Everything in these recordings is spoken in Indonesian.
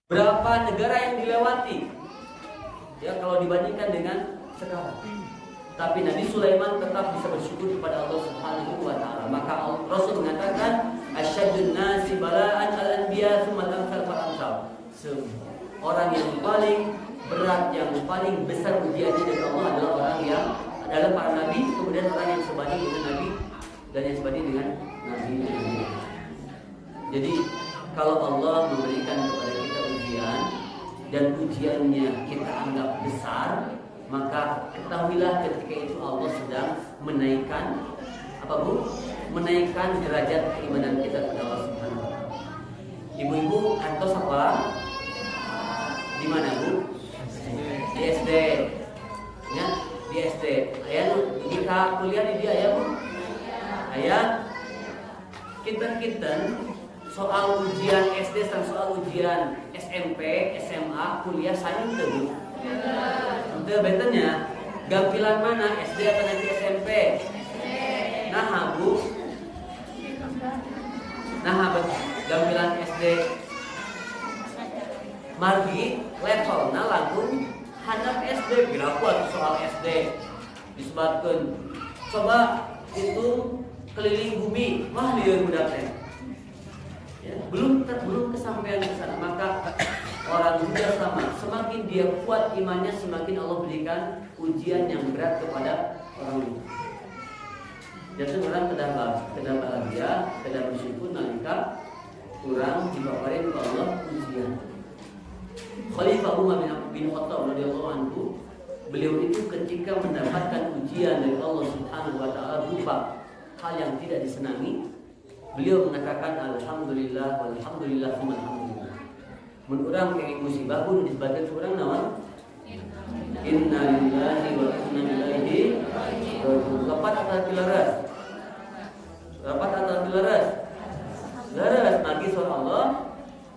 Berapa negara yang dilewati? Ya, kalau dibandingkan dengan sekarang. Tapi Nabi Sulaiman tetap bisa bersyukur kepada Allah Subhanahu wa taala. Maka Rasul mengatakan, "Asyaddun nasi bala'an al-anbiya tsumma al-amsal fal-amsal." Orang yang paling berat, yang paling besar ujiannya dari Allah adalah orang yang adalah para nabi, kemudian orang yang sebanding dengan nabi dan yang sebanding dengan nabi. Jadi kalau Allah memberikan kepada kita ujian dan ujiannya kita anggap besar, maka ketahuilah ketika itu Allah sedang menaikkan menaikkan derajat keimanan kita kepada Allah Subhanahu wa taala. Ibu-ibu kantos apa? Di mana, Bu? Di SD. Ya, di SD. Ayah nikah kuliah di dia ya, Bu? Ayah kita soal ujian SD dan soal ujian SMP, SMA, kuliah saing teu, Bu? Teu betenya. Gampilan mana? SD atau nanti SMP? Nah, Bu. Nah, gampilan SD margi levelna langsung handap SD. Bila kuat soal SD disebutkan. Coba itu keliling bumi, wah lieur budak teh. Ya, belum kesampaian ke sana. Maka orang juga sama, semakin dia kuat imannya, semakin Allah berikan ujian yang berat kepada orang itu. Jadi orang kedah bahagia, kedah bersyukur nalika kurang dibapari ku Allah ujian. Khalifah Umar bin Khattab radhiyallahu anhu, beliau itu ketika mendapatkan ujian dari Allah Subhanahu wa taala berupa hal yang tidak disenangi, beliau mengatakan alhamdulillah walhamdulillah tsumma alhamdulillah. Mun urang kenging musibah pun disebutkan urang naon? Inna lillahi wa inna ilaihi raji'un. Lapat atau dilaras? Lapat atau dilaras? Laras. Bagi surah Allah,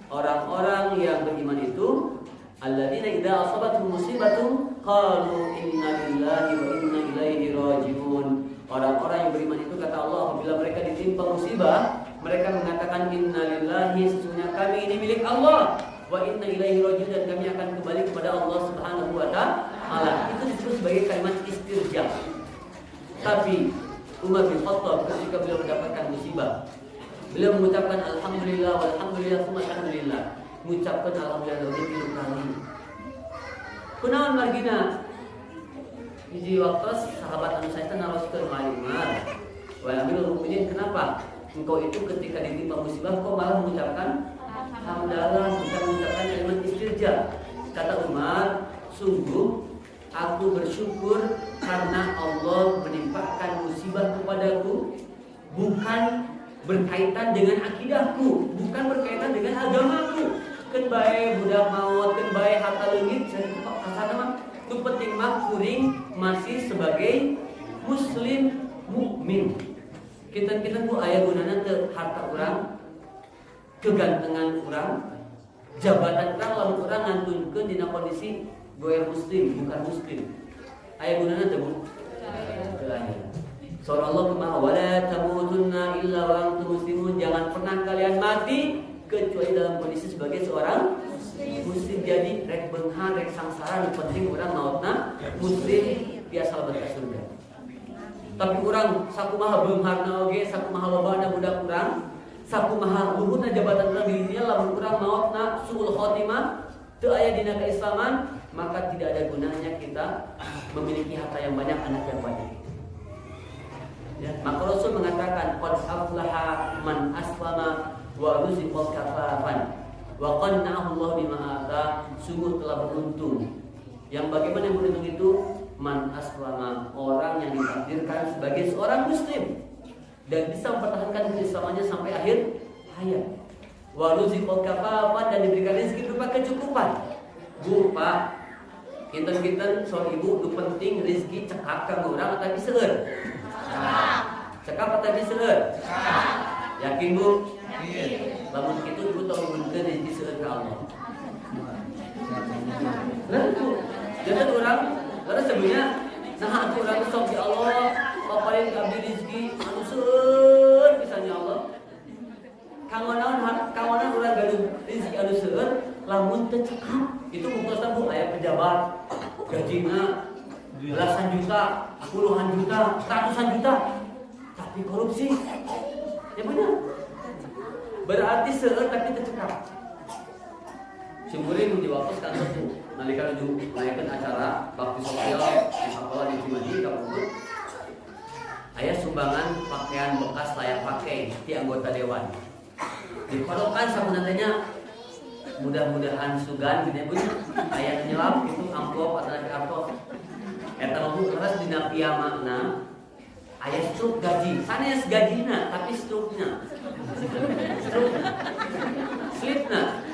orang-orang yang beriman itu alladzina idza asabatuhum musibatun qalu inna lillahi wa inna ilaihi raji'un. Orang-orang yang beriman itu kata Allah apabila mereka ditimpa musibah, mereka mengatakan inna lillahi, sesungguhnya kami ini milik Allah, wa inna ilaihi raji'un, dan kami akan kembali kepada Allah Subhanahu wa taala. Itu disebut sebagai kalimat istirja. Tapi Umar bin Khattab ketika beliau mendapatkan musibah, beliau mengucapkan alhamdulillah walhamdulillah tsumma alhamdulillah. Mengucapkan alhamdulillah lebih 3 kali. Kunaon margina? Hiji waktu sahabat anu saetan naroskeun Umar, "Wahai Amirul Mukminin, kenapa engkau itu ketika ditimpa musibah kau malah mengucapkan hamdalah, bukan mengucapkan kalimat istirja?" Kata Umar, "Sungguh aku bersyukur karena Allah menimpakan musibah kepadaku bukan berkaitan dengan akidahku, bukan berkaitan dengan agamaku. Keun bae budak maut, keun bae harta leungit, kasana mah nu penting mah kuring masih sebagai muslim mukmin. Kita ku aya gunana teu harta urang, kegantengan urang, jabatan urang lamun urang ngantunkeun dina kondisi goer muslim bukan muslim. Aya gunana teu, Bu? Teu aya. Surah Allah kumaha, wala tamutunna illa wa antum muslimun. Jangan pernah kalian mati kecuali dalam kondisi sebagai seorang muslim. Jadi rek beunghar rek sangsara, penting urang maotna muslim biasa lebat ka surga. Tapi urang sakumaha beungharna oge, sakumaha lobana budak urang, sakumaha luhurna jabatan urang di dunia, lamun urang maotna suul khotimah teu aya dina keislaman, maka tidak ada gunanya kita memiliki harta yang banyak, anak yang banyak. Ya, maka Rasul mengatakan qad aflaha man aslama wa ruziqa kafafan wa qanna'ahu Allah bima ata. Sungguh telah beruntung. Yang bagaimana yang beruntung itu? Man aslama, orang yang ditakdirkan sebagai seorang muslim dan bisa mempertahankan keislamannya sampai akhir hayat. Wa ruziqa kafafan, dan diberikan rezeki berupa kecukupan. Bu, Pak, kinten-kinten soal ibu nu penting rezeki cekap kanggo urang atawa seueur? Cekap atau diseueur? Yakin, Bu? Yakin. Lamun kitu ibu tong ngumpulkeun rezeki seueur ka Allah. Lalu Bu, jangan urang, karena sebenarnya nah atuh urang sok di Allah, paparin abdi rezeki anu seueur pisan ya Allah. Kawanana urang gaduh rezeki anu seueur, lamun teu cekap itu buktinya Bu aya pejabat gajina belasan juta, puluhan juta, ratusan juta, tapi korupsi. Ya benar. Berarti seueur tapi teu cekap. Simkuring di waktu kantor tuh nalika nuju ngelayakeun acara bakti sosial di sekolah di Cimahi kampung. Aya sumbangan pakaian bekas layak pakai di anggota dewan. Dipadokan sabeunanya mudah-mudahan sugan gini Bu. Aya nyelap itu amplop atau kartos. Eta mah keras dina piyamana aya struk gaji. Sanes gajina tapi struknya. Struk. Slipna.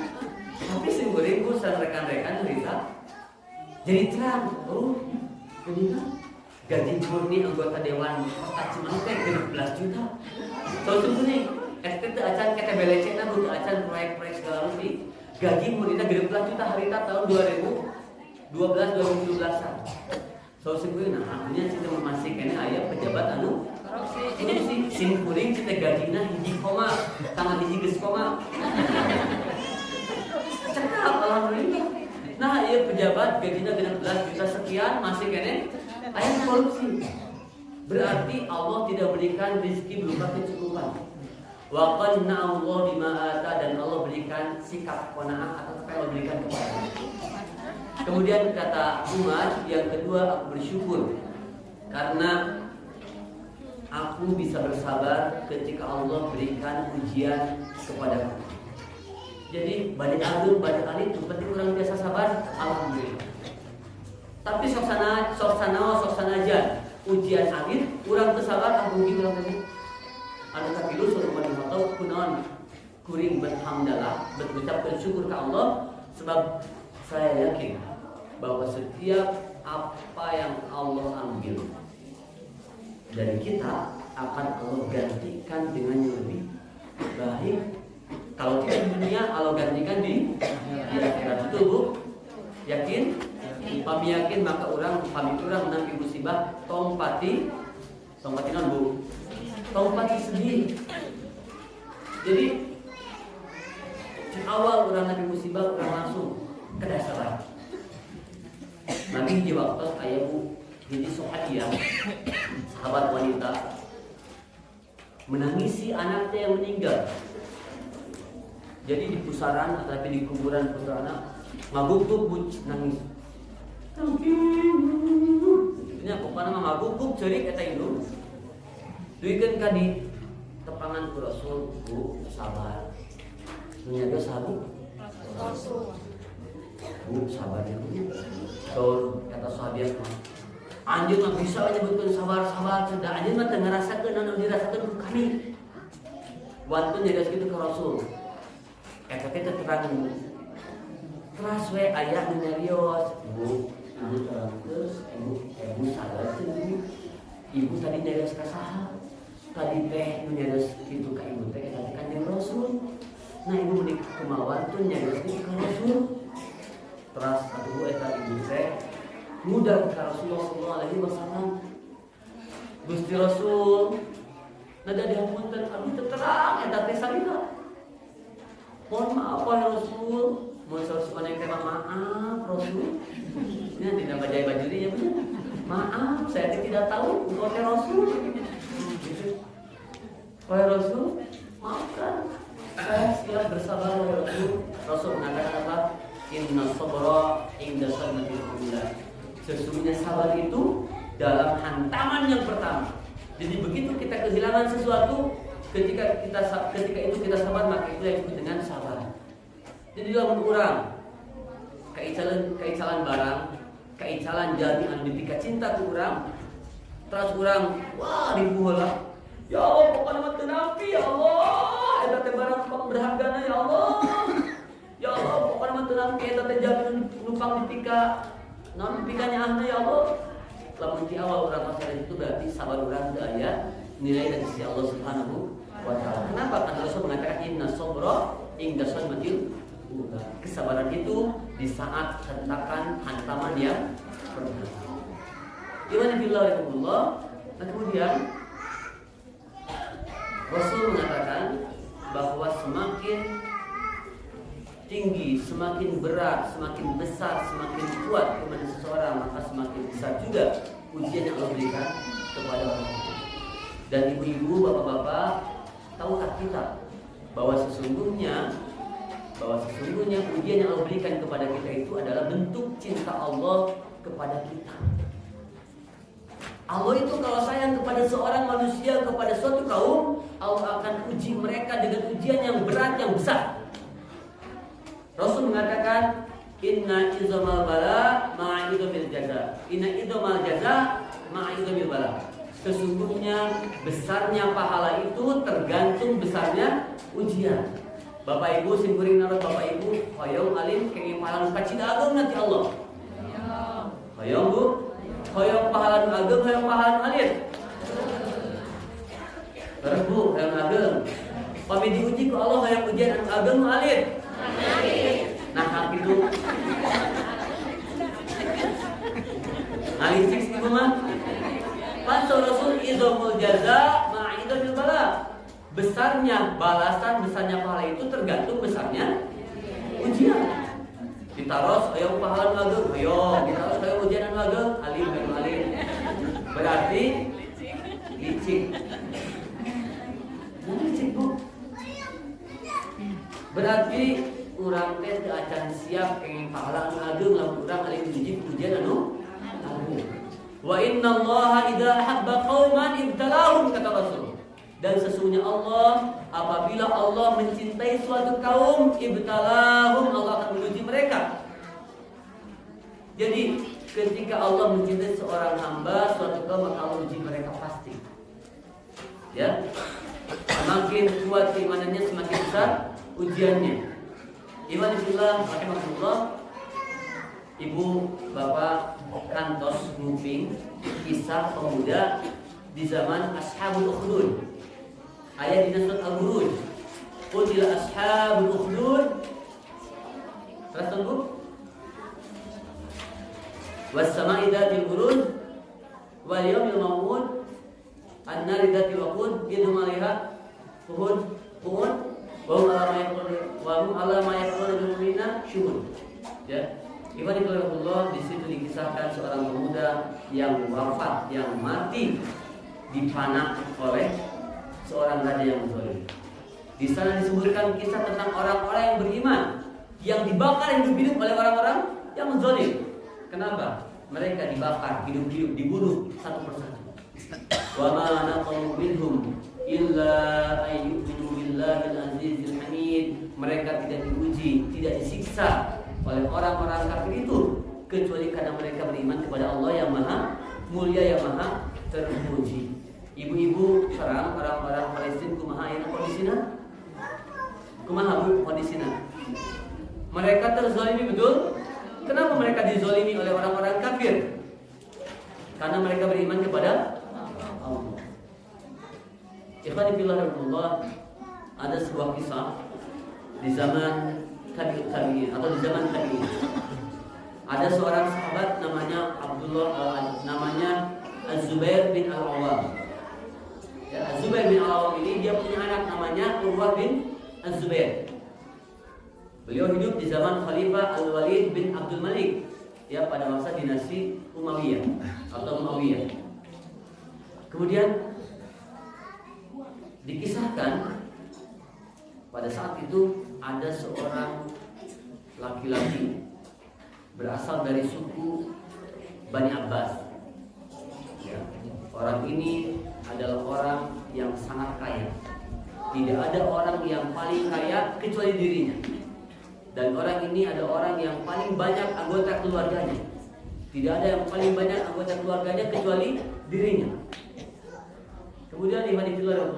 Tapi sing goreng ku sareng rekan-rekan cerita jadi terang. Oh, geuningan gaji murni anggota dewan Kota Cimahi teh 16 juta. Soal nih, teh acan kete belecena butuh acan proyek-proyek segala rupi. Gaji murnina 16 juta harita tahun 2012-2017an. Soal nah artinya kita masih kene aya pejabat anu korupsi. Sing kuring kita gajina hiji koma, tanggal hiji geus koma. Cekap alhamdulillah. Nah, ieu pejabat gajina 16 juta sekian masih kene aya korupsi. Berarti Allah tidak berikan rezeki berupa kecukupan. Wa qanna Allah bima ata dan Allah berikan sikap qanaah atas apa yang Allah berikan kepada. Kemudian kata Umar, yang kedua aku bersyukur karena aku bisa bersabar ketika Allah berikan ujian kepadaku. Jadi badai alun, badai alit, penting orang biasa sabar, alhamdulillah. Tapi sok sana aja ujian alit, orang bersabar, alhamdulillah. Anu kapilu suruh manihotau kunaon kuring berhamdalah, berucap bersyukur ke Allah sebab saya yakin bahwa setiap apa yang Allah ambil dari kita akan Allah gantikan dengan yang lebih baik. Kalau tidak di dunia, Allah gantikan di akhirat. Betul Bu? Yakin? Pami yakin maka orang menang musibah tong pati non Bu. Tong pati sedih. Jadi awal orang nabi musibah orang langsung kedasaran. Nabi di waktu ayah Bu jadi Sohadiyah, sahabat wanita, menangisi anaknya yang meninggal. Jadi di pusaran atau di kuburan putra anak, mabuk-buk nangis. Ini pokoknya mabuk-buk cerik kata itu. Duikeun ka di tepangan ku Rasul, Bu, sabar. Menjaga sahabat Rasul. Bu, sabar ya Bu. Tur kata sahabat mah. Anjeun mah bisa nyebutkeun sabar-sabar, teu anjeun mah teu ngarasakeun anu dirasakeun ku kami. Wantun nyadas kitu ka Rasul. Eta teh terangan Bu. Teras we aya nu nyarios, Bu. Ibu terangkeun, ibu sadar teu Bu. Ibu tadi nyarios ka saha? Tadi teh nu nyarios kitu ka ibu teh eta teh Kanjeng Rasul. Nah ibu menik kumaha teh nyarios kitu ka Rasul. Teras atuh eta ibu teh ngudang ka Rasulullah sallallahu alaihi wasallam. Gusti Rasul, nada dihapunten abdi teu terang eta teh salila. Mohon maaf wahai Rasul, mohon sanes teh maaf Rasul. Ini tidak bajai bajurinya benar. Maaf, saya tidak tahu engkau teh Rasul. Wahai Rasul, maafkan. Saya siap bersabar wahai Rasul. Rasul mengatakan apa? Inna sabra inda sadmatil ula. Sesungguhnya sabar itu dalam hantaman yang pertama. Jadi begitu kita kehilangan sesuatu, ketika itu kita sabar, maka itu yang disebut dengan sabar. Jadi dalam orang kaicalan barang, kaicalan jadi anu dipika cinta ku urang, terus urang wah dibuheulah. Ya Allah, pokoknya mah teu nampi ya Allah. Eta teh barang berhargana ya Allah. Ya Allah, pokoknya mah teu nampi eta teh jadi numpang dipika. Namun dipikanya ahna ya Allah. Lamun di awal urang masalah itu berarti sabar urang teu aya nilai dari sisi Allah Subhanahu wa taala. Kenapa? Karena Rasul mengatakan inna sabra inda sadmatil ula. Kesabaran itu di saat hentakan hantaman yang pertama. Gimana billah ya Allah? Nah kemudian Rasul mengatakan bahwa semakin tinggi, semakin berat, semakin besar, semakin kuat kepada seseorang, maka semakin besar juga ujian yang Allah berikan kepada orang itu. Dan ibu-ibu, bapak-bapak, tahukah kita bahwa sesungguhnya ujian yang Allah berikan kepada kita itu adalah bentuk cinta Allah kepada kita. Allah itu kalau sayang kepada seorang manusia, kepada suatu kaum, Allah akan uji mereka dengan ujian yang berat, yang besar. Rasul mengatakan, Inna idzamal bala ma'idhamil jaza. Inna idzamal jaza ma'idhamil bala. Sesungguhnya besarnya pahala itu tergantung besarnya ujian. Bapak Ibu simkuring narot Bapak Ibu, hoyong alim kenging pahala kacida ageng nanti Allah. Hoyong Bu, hoyong pahala ageng, hoyong pahala alim. Terus Bu, hoyong ageng. Pami diuji ku Allah hoyong ujian anu ageng alim. Nah, hak itu. Alisik Ibu mah. Pasal Rasul idzamul jaza ma'idhamil bala. Besarnya balasan, besarnya pahala itu tergantung besarnya ujian. Ditaros ayo pahala ageng, ayo ditaros ayo ujian ageng, alim. Berarti licik. Licik Bu. Berarti urang teh teu acan siap kenging pahala anu ageng lamun urang alim diuji ujian anu ageng. Wa innallaha idza ahabba qauman ibtalahum, kata Rasul. Dan sesungguhnya Allah, apabila Allah mencintai suatu kaum, ibtalahum, Allah akan menguji mereka. Jadi ketika Allah mencintai seorang hamba, suatu kaum, maka Allah uji mereka pasti. Ya, semakin kuat keimanannya, semakin besar ujiannya. Iman fillah, rahimakumullah. Ibu, bapak, kantos nguping kisah pemuda di zaman Ashabul Ukhdud. Ayat di surat Al-Buruj. Qutila ashabul ukhdud. Terus tunggu. Was sama'i dzatil buruj wal yawmil maw'ud an-nari dzatil waqud idhum 'alaiha qu'ud wa hum 'ala ma yaquluna bil mu'minina syuhud. Ya. Ibadillah, di situ dikisahkan seorang pemuda yang wafat, yang mati dipanah oleh seorang raja yang zalim. Di sana disebutkan kisah tentang orang-orang yang beriman yang dibakar hidup-hidup oleh orang-orang yang zalim. Kenapa? Mereka dibakar hidup-hidup, dibunuh satu persatu. Wa ma naqamu minhum illa ayyu'minu billahil azizil hamid. Mereka tidak diuji, tidak disiksa oleh orang-orang kafir itu kecuali karena mereka beriman kepada Allah yang Maha Mulia, yang Maha Terpuji. Ibu-ibu sekarang orang-orang Palestina kumaha aya kondisina? Kumaha Bu kondisina? Mereka terzalimi betul? Kenapa mereka dizalimi oleh orang-orang kafir? Karena mereka beriman kepada Allah. Ikhwani fillah rahimakumullah, ada sebuah kisah di zaman tabi'in atau di zaman tabi'in. Ada seorang sahabat namanya namanya Az-Zubair bin Al-Awwam. Ya, Az-Zubair bin Al-Awwam ini dia punya anak namanya Urwah bin Az-Zubair. Beliau hidup di zaman Khalifah Al-Walid bin Abdul Malik, ya, pada masa dinasti Umayyah atau Muawiyah. Kemudian dikisahkan pada saat itu ada seorang laki-laki berasal dari suku Bani Abbas. Ya, orang ini adalah orang yang sangat kaya. Tidak ada orang yang paling kaya kecuali dirinya. Dan orang ini adalah orang yang paling banyak anggota keluarganya. Tidak ada yang paling banyak anggota keluarganya kecuali dirinya. Kemudian Ibadillah,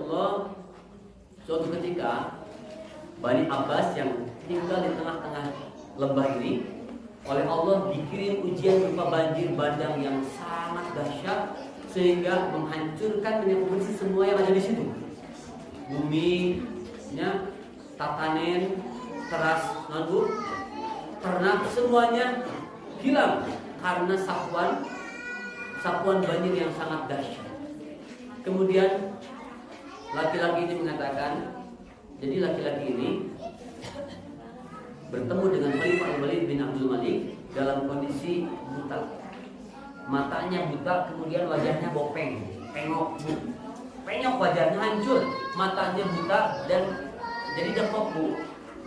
suatu ketika Bani Abbas yang tinggal di tengah-tengah lembah ini oleh Allah dikirim ujian berupa banjir bandang yang sangat dahsyat sehingga menghancurkan menyapu bersih semua yang ada di situ. Buminya, tatanen, teras, nadu, ternak semuanya hilang karena sapuan banjir yang sangat dahsyat. Kemudian laki-laki ini mengatakan, jadi laki-laki ini bertemu dengan Khalifah Al-Walid bin Abdul Malik dalam kondisi buta. Matanya buta, kemudian wajahnya bopeng, penyok wajahnya hancur, matanya buta dan jadi dekok bu.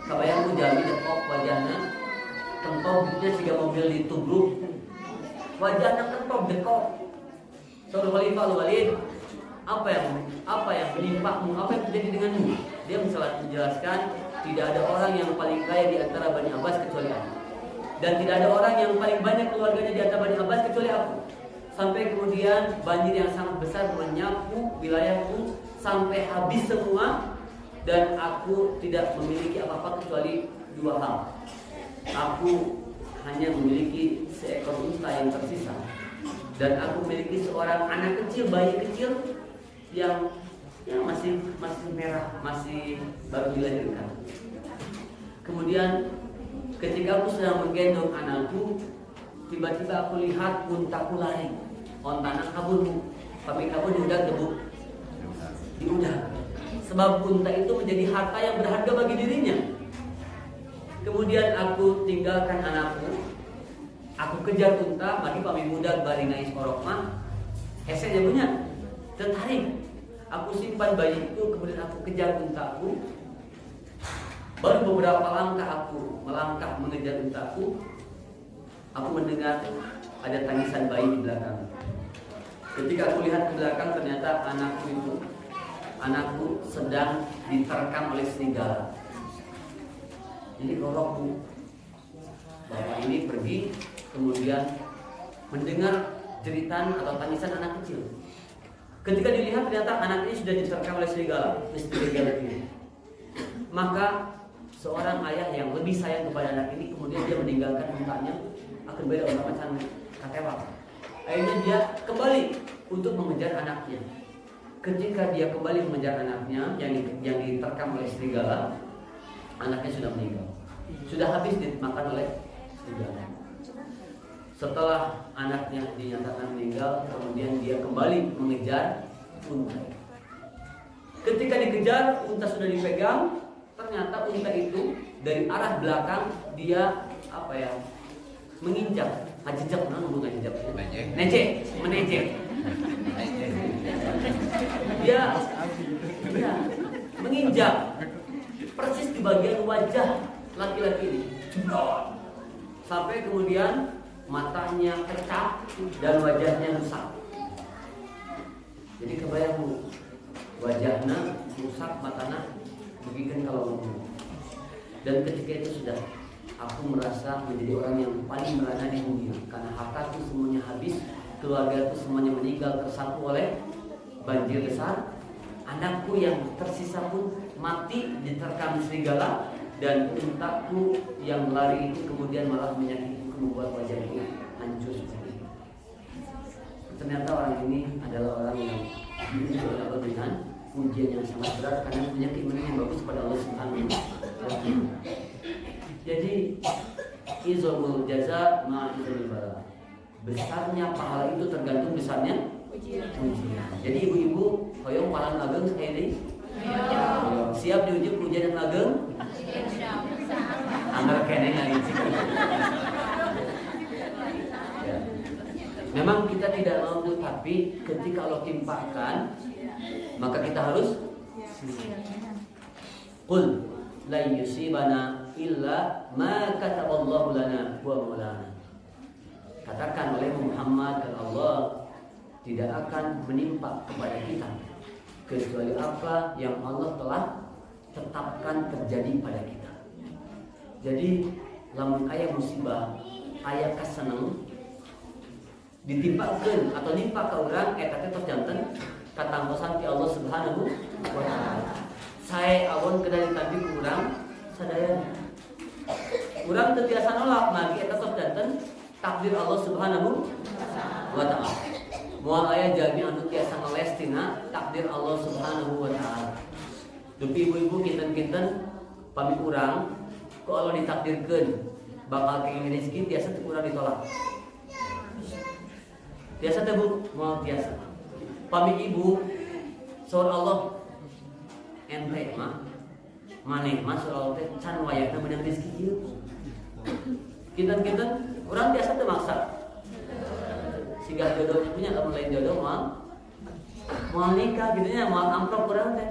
Kabayang bu jami dekok wajahnya, kentoknya sehingga mobil ditubruk, wajahnya kentok dekok. Saudara Khalifah Al-Walid, apa yang menimpamu, apa yang terjadi denganmu? Dia menjelaskan, tidak ada orang yang paling kaya di antara Bani Abbas kecuali aku, dan tidak ada orang yang paling banyak keluarganya di antara Bani Abbas kecuali aku. Sampai kemudian banjir yang sangat besar menyapu wilayahku sampai habis semua, dan aku tidak memiliki apa-apa kecuali dua hal. Aku hanya memiliki seekor unta yang tersisa, dan aku memiliki seorang anak kecil, bayi kecil yang masih merah, masih baru dilahirkan. Kemudian ketika aku sedang menggendong anakku, tiba-tiba aku lihat untaku lari. Ontana kabur, kami kabur di udara. Sebab unta itu menjadi harta yang berharga bagi dirinya. Kemudian aku tinggalkan anakku, aku kejar unta, bagi pami muda bari nais orokma, eseknya punya, tertarik. Aku simpan bayi itu, kemudian aku kejar untaku. Baru beberapa langkah aku melangkah mengejar untaku, aku mendengar ada tangisan bayi di belakang. Ketika aku lihat ke belakang, ternyata anakku sedang diterkam oleh serigala. Jadi gorokku, bapak ini pergi, kemudian mendengar jeritan atau tangisan anak kecil. Ketika dilihat, ternyata anak ini sudah diterkam oleh serigala ini. Maka seorang ayah yang lebih sayang kepada anak ini, kemudian dia meninggalkan untanya, akan beda macam katewa. Akhirnya dia kembali untuk mengejar anaknya. Ketika dia kembali mengejar anaknya yang diterkam oleh serigala, anaknya sudah meninggal, sudah habis dimakan oleh serigala. Setelah anaknya dinyatakan meninggal, kemudian dia kembali mengejar unta. Ketika dikejar, unta sudah dipegang. Ternyata unta itu dari arah belakang dia menginjak, ngajejak, bukan ngajejak, menejek. Dia menginjak persis di bagian wajah laki-laki ini, sampai kemudian matanya pecah dan wajahnya rusak. Jadi kebayang bu, wajahnya rusak, matanya begitu kalau ngomong. Dan ketika itu sudah aku merasa menjadi orang yang paling merana di dunia, karena hartaku semuanya habis, keluarga itu semuanya meninggal tersapu oleh banjir besar. Anakku yang tersisa pun mati diterkam serigala, dan untaku yang lari itu kemudian malah menyakitiku, membuat wajahku hancur seperti itu. Ternyata orang ini adalah orang yang diuji oleh Allah dengan ujian yang sangat berat, karena punya keimanan yang bagus pada Allah Subhanahu wa Ta'ala. Jadi izamul jaza ma'izul bala. Besarnya pahala itu tergantung besarnya ujian. Jadi ibu-ibu hoyong pahala ageng sekali. Siap diuji ujian yang ageng? Anggar kene ngari. Memang kita tidak mampu, tapi ketika Allah timpakan, maka kita harus qul la yusibana illa ma kataballahu lana wa maulana. Katakan oleh Muhammad, dan Allah tidak akan menimpa kepada kita kecuali apa yang Allah telah tetapkan terjadi pada kita. Jadi lamun aya musibah, aya kaseneng ditimpakeun atau nimpa ka urang, eta teh tos janten katangtosan ti Allah Subhanahu wa Ta'ala. Sae awon kedah ditampi ku urang sadayana. Urang teu tiasa nolak, magi eta tos janten takdir Allah Subhanahu wa Ta'ala. Moal aya jalmi anu tiasa ngeles tina takdir Allah Subhanahu wa Ta'ala. Dupi ibu-ibu kinten-kinten pami urang ku Allah ditakdirkeun bakal kenging rezeki, tiasa teu urang ditolak. Tiasa teh Bu, moal tiasa. Pami ibu saur Allah ente mah maneh masuk Allah teh can wayahna meunang rezeki ieu. Kinten-kinten urang biasa teu maksa. Siga jodoh punya lamun lain jodoh moal nikah gitu nya, moal amplop urang teh.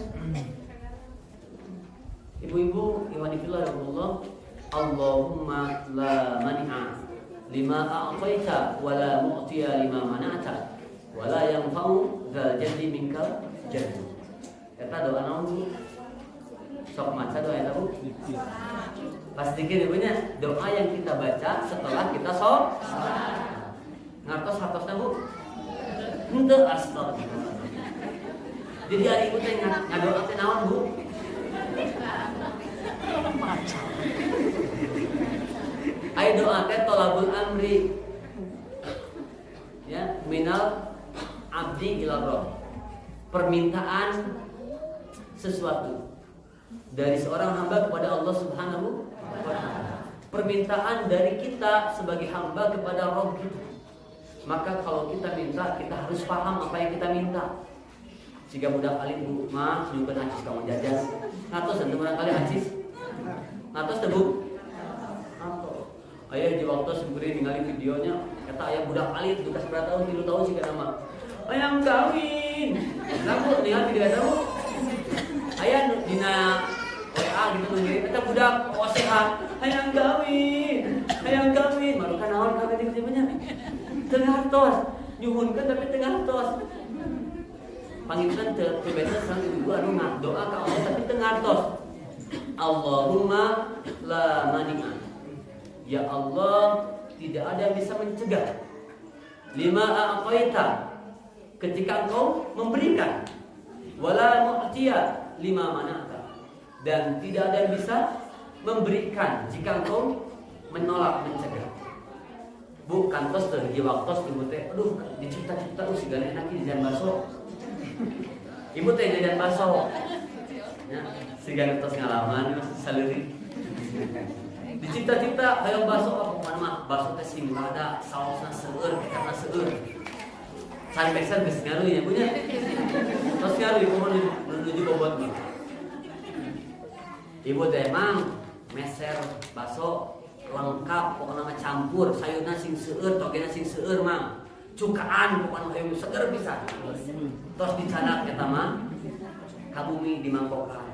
Ibu-ibu, ikhwani fillah Allah, Allahumma la mani'a lima a'taita wa la mu'tiya lima mana'ta wa la yanfa'u dzal jaddi minkal jadd. Eta doa naon Bu? Sok maca doa eta Bu. Pastikan ibunya doa yang kita baca setelah kita salat. Ngartos hartosna Bu? Henteu astagfirullah. Jadi hari ibu teh ngadoa teh naon Bu? Ayo doa teh tolabul amri. Ya, minal abdi ila rabb. Permintaan sesuatu dari seorang hamba kepada Allah Subhanahu wa taala. Permintaan dari kita sebagai hamba kepada Rabb kita. Maka kalau kita minta, kita harus paham apa yang kita minta. Jika budak alim Bu, mah nyukeun acis kamu jajan. Ngatos teu barangkali acis. Ngatos teu Bu? Ngatos. Aya di waktu seberi ningali videonya, eta aya budak alim dukas berapa tahun 3 tahun sih kana mah. Hayang kawin. Lalu ningali video eta Bu. Aya dina WA gitu ngirim eta budak sehat. Hayang kawin. Hayang kawin. Marukan naon kawin di dieu nya. Teu ngartos. Nyuhunkeun tapi teu ngartos. Panggilkan terbiasa sang ibu anu doa ka Allah tapi teu ngartos. Allahumma la mani'a. Ya Allah, tidak ada yang bisa mencegah. Lima a'taita, ketika Engkau memberikan. Wala mu'tiya lima mana'ta. Dan tidak ada yang bisa memberikan jika Engkau menolak, mencegah. Bu, kantos teh di waktos ibu teh, aduh, dicipta-cipta sigana enak di jalan baso. Ibu teh jajan baso. Ya, sigana tos ngalaman saleurik. Dicipta-cipta hayang baso apa mana mah baso teh sing rada saosna seueur, karena seueur. Sampesan geus ngaruh ya punya. Tos ngaruh ibu menuju bobot mah. Ibu teh emang meser baso lengkap pokoknya mah campur sayurna sing seueur, togena sing seueur mah. Cukaan pokoknya hayang seger pisan. Tos dicanak eta mah ka bumi dimangkokan.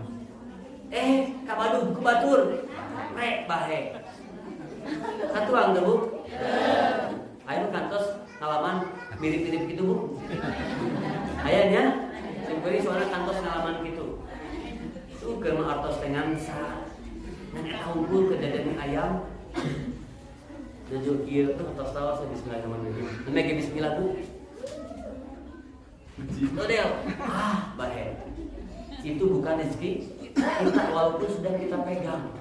Ka Badung ku batur. Rek bahe. Katuang teh Bu? Ayo kantos ngalaman mirip-mirip gitu Bu. Aya nya? Simpeli soalnya kantos ngalaman gitu. Tuh keur mah artos teh ngansa. Ngan eta unggul ke dadan ayam. Nuju kieu tuh tos tawas bismillahirrahmanirrahim. Mege bismillah Bu. Todel. Bahe. Itu bukan rezeki kita walaupun sudah kita pegang.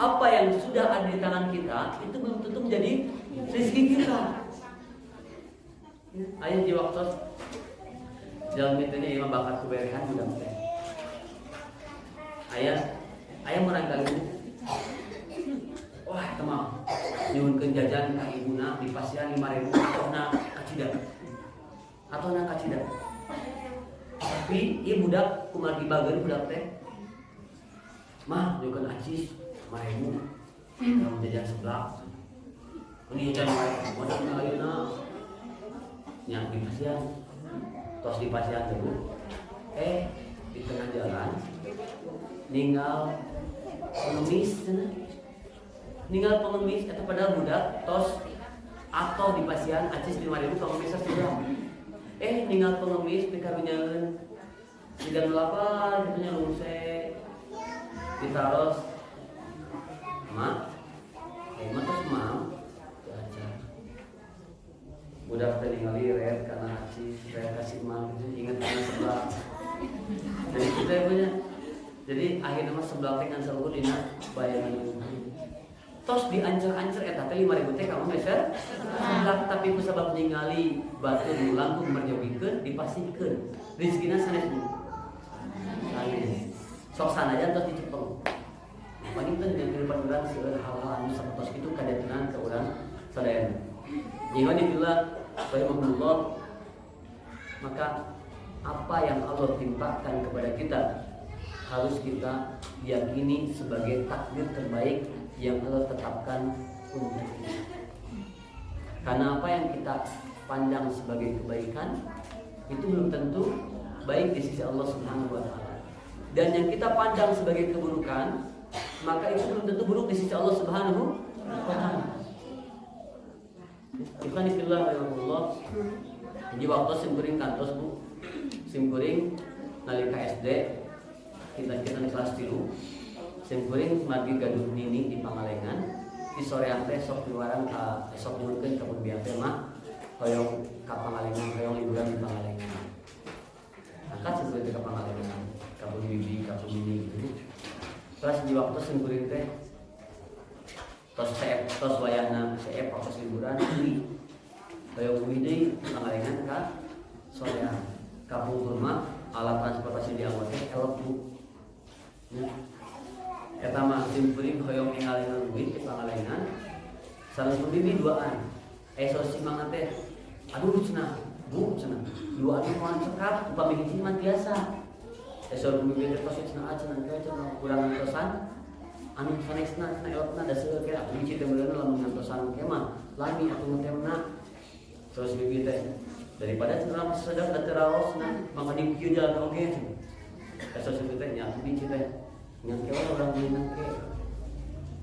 Apa yang sudah ada di tangan kita itu belum tentu menjadi rezeki kita. Ayo di waktu jalan mitanya imam bakat keberehan mudah teh. Ayah merangkali wah teman nyuhunkeun jajan ka ibuna di pasian 5.000 atau na kacida. Tapi ieu budak kumaha dibageun budak teh. Mah nyuhunkeun acis 5.000 kamu jajan seblak. Ini jajan 5.000 modalna ayeuna. Nya di pasian. Tos di pasian dulu. Di tengah jalan ninggal pengemis atau padahal budak tos atau di pasian acis 5.000 pengemis sudah ninggal pengemis dikawinyaeun sidan lapar kitanya lungse ditaros mak terus mam aja budak teh ningali red karena acis red kasih mam ingat karena sebelah jadi kita punya. Jadi akhirnya mah sebelah teh ngan seluruh dina bayangan tos diancer-ancer eta teh 5.000 teh kamu meser sebelah tapi ku sabab ningali batu nu langkung merjogikeun dipasihkeun rezekina sanes Bu. Sanes. Sok sanajan tos dicepeng. Paling teh jeung urang seueur hal-hal anu sapertos kitu kadateunan ka urang sadayana. Jihad billah rahimahullah. Maka apa yang Allah timpakan kepada kita harus kita yakini sebagai takdir terbaik yang Allah tetapkan untuk kita. Karena apa yang kita pandang sebagai kebaikan itu belum tentu baik di sisi Allah Subhanahu wa taala. Dan yang kita pandang sebagai keburukan, maka itu belum tentu buruk di sisi Allah Subhanahu wa taala. Ikhwanillah wa jadi waktu simkuring kantos Bu. Simkuring nalika SD kita di kelas 3. Simkuring magi gaduh nini di Pangalengan. Di sorean teh sok diwarang ka esok nuhunkeun ka pun biar teh mah hoyong ka Pangalengan, hoyong liburan di Pangalengan. Angkat simkuring ka Pangalengan, ka pun bibi, ka pun nini gitu. Terus di waktu simkuring teh tos wayahna CF pas liburan di hoyong deui Pangalengan ka sorean. Kampung rumah alat transportasi di awal teh elok Bu. Eta mah simkuring hoyong ningalina duit di Pangalengan. Sareng bibi duaan. Sosi mangga teh. Aduh cenah, Bu cenah. Duaan moal cekap upami hiji mah biasa. Esok bibi teh tos cenah cenah kurang tosan. Anu sanesna cenah elokna da seueur ke atuh hiji teh beuleuh lamun ngantosan ke mah lami atuh ngetemna. Terus bibi teh daripada cenah sedang da teu raosna mangga di kieu jalan oge. Esok bibi teh nya hiji teh nyangke orang menangke.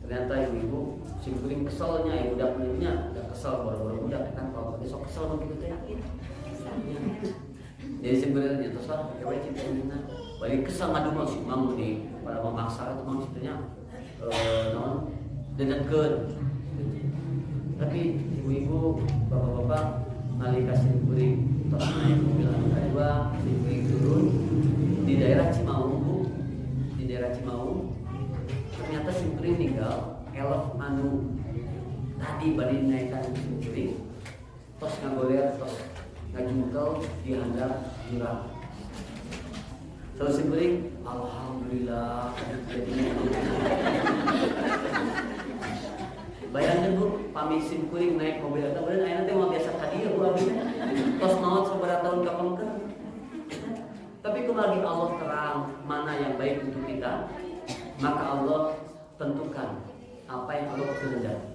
Ternyata ibu simkuring keselnya ya udah punya udah kesel baru-baru udah kan kalau besok kesel begitu teh yakin. Jadi sebenarnya terus lah kayak cinta ini balik kesel ngadu masih mau di pada memaksa itu mau ceritanya non denetkeun. Tapi ibu-ibu bapak-bapak nalika simkuring tos naik mobil anu kadua simkuring turun di daerah Cimaung Bu. Daerah Cimaung ternyata simkuring ninggal elok anu tadi bari naikkan simkuring tos ngagoler tos ngajungkel di handap jurang. So simkuring alhamdulillah jadi bayangkan Bu pami simkuring naik mobil eta bener aya teh mah biasa ka dieu Bu abi tos naon sabaraha tahun kapengkeun. Tapi kembali Allah terang mana yang baik untuk kita, maka Allah tentukan apa yang Allah kehendaki.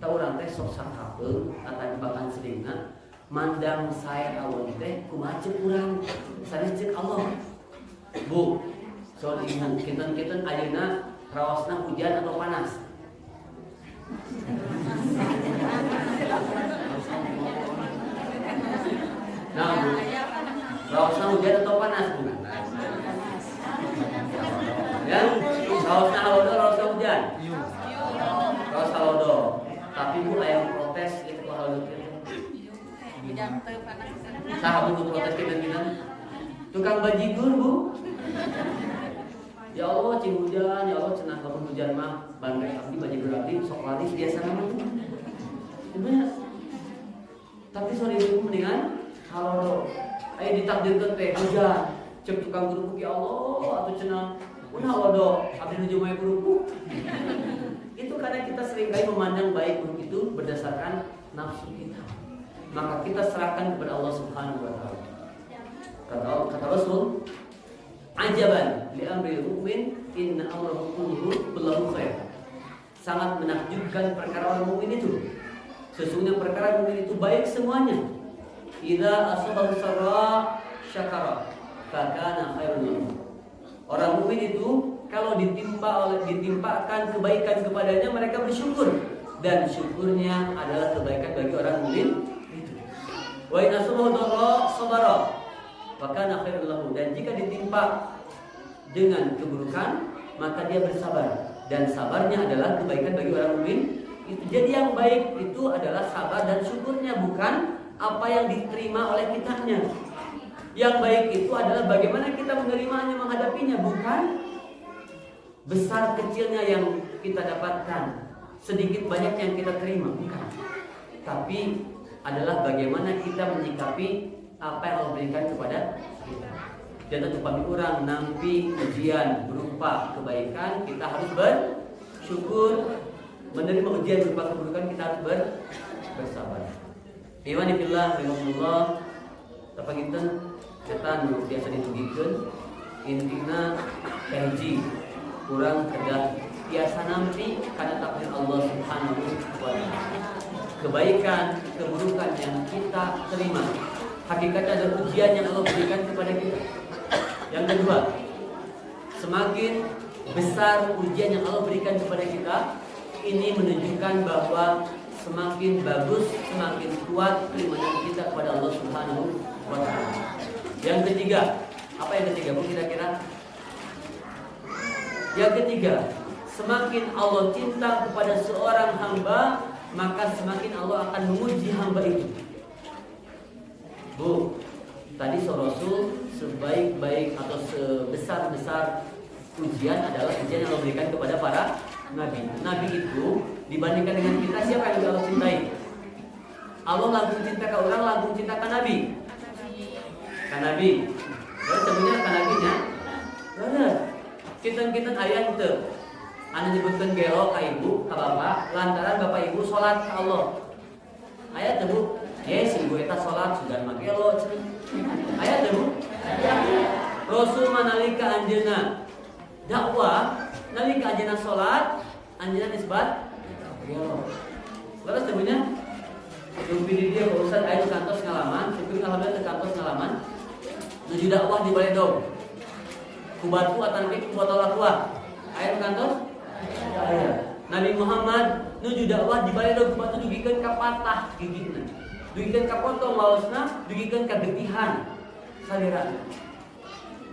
Tahu orang teh sok sakapeung kata dibakan selingna mandang sae awon teh kumaha ceuk urang sanes ceuk Allah. Bu, so ingat kinten-kinten ayeuna raosna hujan atau panas? Nah, Bu. Raosna hujan atau panas Bu? Ya, raosna halodo, raosna hujan. Raos halodo. Tapi Bu aya protes itu halodo. Hujan teu panas. Saha Bu protes kinten-kinten? Tukang bajigur Bu. Ya Allah cing hujan, ya Allah cenah lamun hujan mah bandrek abdi bajigur abdi sok laris biasa mah. Bener. Tapi sore itu mendingan halodo. Ayo ditakdirkan teh hujan cek tukang kerupuk ya Allah atau cenah kunaha halodo abdi nuju mae kerupuk. Itu karena kita seringkali memandang baik begitu berdasarkan nafsu kita. Maka kita serahkan kepada Allah Subhanahu wa taala. Kata Rasul, "Ajaban li amril mu'min inna amrahu kulluhu lahu khair." Sangat menakjubkan perkara orang mukmin itu. Sesungguhnya perkara mukmin itu baik semuanya. Idza asabahu sarra syakara fakana khairun lahu. Orang mukmin itu kalau ditimpakan kebaikan kepadanya mereka bersyukur dan syukurnya adalah kebaikan bagi orang mukmin itu. Wa in asabahu dharra sabara fakana khairun lahu. Dan jika ditimpa dengan keburukan maka dia bersabar dan sabarnya adalah kebaikan bagi orang mukmin itu. Jadi yang baik itu adalah sabar dan syukurnya, bukan apa yang diterima oleh kitanya. Yang baik itu adalah bagaimana kita menerimanya, menghadapinya, bukan besar kecilnya yang kita dapatkan, sedikit banyak yang kita terima, bukan. Tapi adalah bagaimana kita menyikapi apa yang Allah berikan kepada kita. Dan tentu kami orang nampi ujian berupa kebaikan, kita harus bersyukur. Menerima ujian berupa keburukan, kita harus bersabar. Iwan fillah, rahimahullah. Tapanginten setan biasa ditugikeun intina hiji kurang kedah biasa nampi karena takdir Allah Subhanahu wa taala. Kebaikan, keburukan yang kita terima hakikatnya ada ujian yang Allah berikan kepada kita. Yang kedua, semakin besar ujian yang Allah berikan kepada kita, ini menunjukkan bahwa semakin bagus, semakin kuat keimanan kita kepada Allah Subhanahu wa taala. Yang ketiga, apa yang ketiga Bu kira-kira? Yang ketiga, semakin Allah cinta kepada seorang hamba, maka semakin Allah akan menguji hamba itu. Bu, tadi Rasul sebaik-baik atau sebesar-besar ujian adalah ujian yang Allah berikan kepada para nabi. Nabi itu dibandingkan dengan kita, siapa yang Allah cintai? Allah langsung cinta ke orang, langsung cinta ke nabi. Ke nabi. Lalu sebenarnya ke nabinya, benar. Kita ayat itu, anda nyebutkan gelo ke ibu, ke bapak, lantaran bapak ibu sholat ke Allah. Ayat itu Bu, yes ibu eta sholat sudah make gelo. Ayat itu Bu, Rasul manalika anjeuna dakwah, nalika anjeuna sholat, anjeuna nisbat gelo. Lalu sebenarnya Dumpi dia urusan air kantos ngalaman, syukur alhamdulillah kantos ngalaman. Nuju dakwah di balai dom. Kubatu atan pik botol aqua. Air kantos? Aya. Nabi Muhammad nuju dakwah di balai dom kubatu dugikeun ka patah gigitna. Dugikeun ka potong laosna, dugikeun ka getihan salira.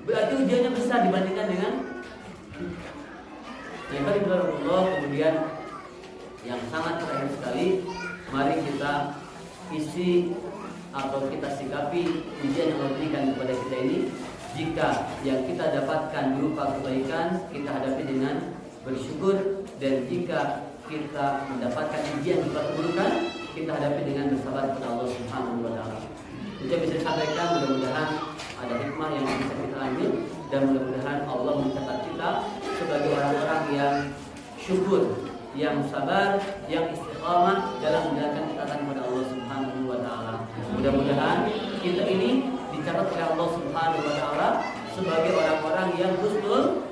Berarti ujiannya besar dibandingkan dengan yang tadi Allah. Kemudian yang sangat terakhir sekali, mari kita isi atau kita sikapi ujian yang Allah berikan kepada kita ini. Jika yang kita dapatkan berupa kebaikan, kita hadapi dengan bersyukur, dan jika kita mendapatkan ujian berupa keburukan, kita hadapi dengan bersabar kepada Allah Subhanahu wa taala. Itu bisa disampaikan, mudah-mudahan ada hikmah yang bisa kita ambil, dan mudah-mudahan Allah mencatat kita sebagai orang-orang yang syukur, yang sabar, yang istiqamah dalam menjalankan ketaatan kepada Allah Subhanahu wa taala. Mudah-mudahan kita ini dicatat oleh Allah Subhanahu wa taala sebagai orang-orang yang husnul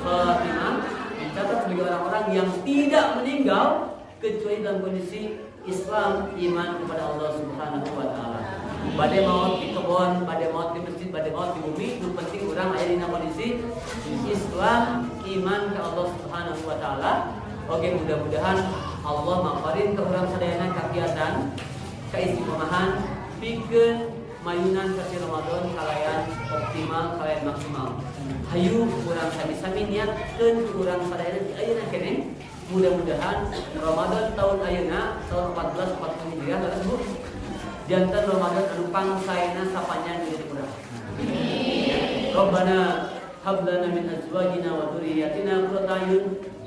khatimah, dicatat sebagai orang-orang yang tidak meninggal kecuali dalam kondisi Islam, iman kepada Allah Subhanahu wa taala. Badai maut di kebun, badai maut di masjid, badai maut di bumi, itu penting orang aya dina kondisi Islam, iman ke Allah Subhanahu wa taala. Oke, mudah-mudahan Allah maparin ke orang sadayana kagiatan keistiqomahan pikeun mayunan kasih Ramadan kalayan optimal, kalayan maksimal. Hayu urang sami-sami niatkeun urang sadayana di ayeuna keneh. Mudah-mudahan Ramadan tahun ayeuna tahun 1440 Hijriah tersebut jantan Ramadan anu pangsaena sapanjang di urang. Amin. Rabbana hab lana min azwajina wa dhurriyyatina qurrata a'yun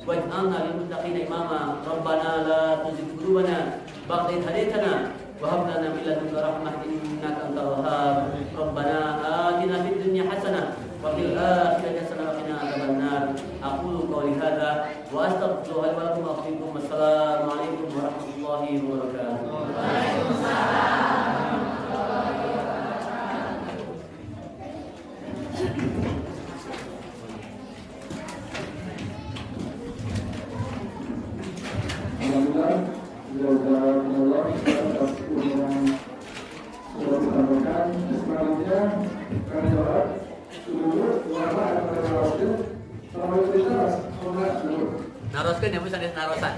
waj'alna lil muttaqina imama. Rabbana la tuzigh qulubana ba'da idh hadaytana wa hab lana min ladunka rahmah innaka antal wahhab. Rabbana atina fid dunya hasanah wa fil akhirati hasanah wa qina adzabannar. Aqulu qouli hadza wa astaghfirullaha wa lakum wa astaghfirukum. Assalamu alaikum warahmatullahi wabarakatuh. Waalaikumsalam. Alhamdulillah, atas yang sudah disampaikan. Selanjutnya kami jawab dulu ulama yang naroskan. Kalau kita naroskan ya, Naroskan ya, bisa narosan.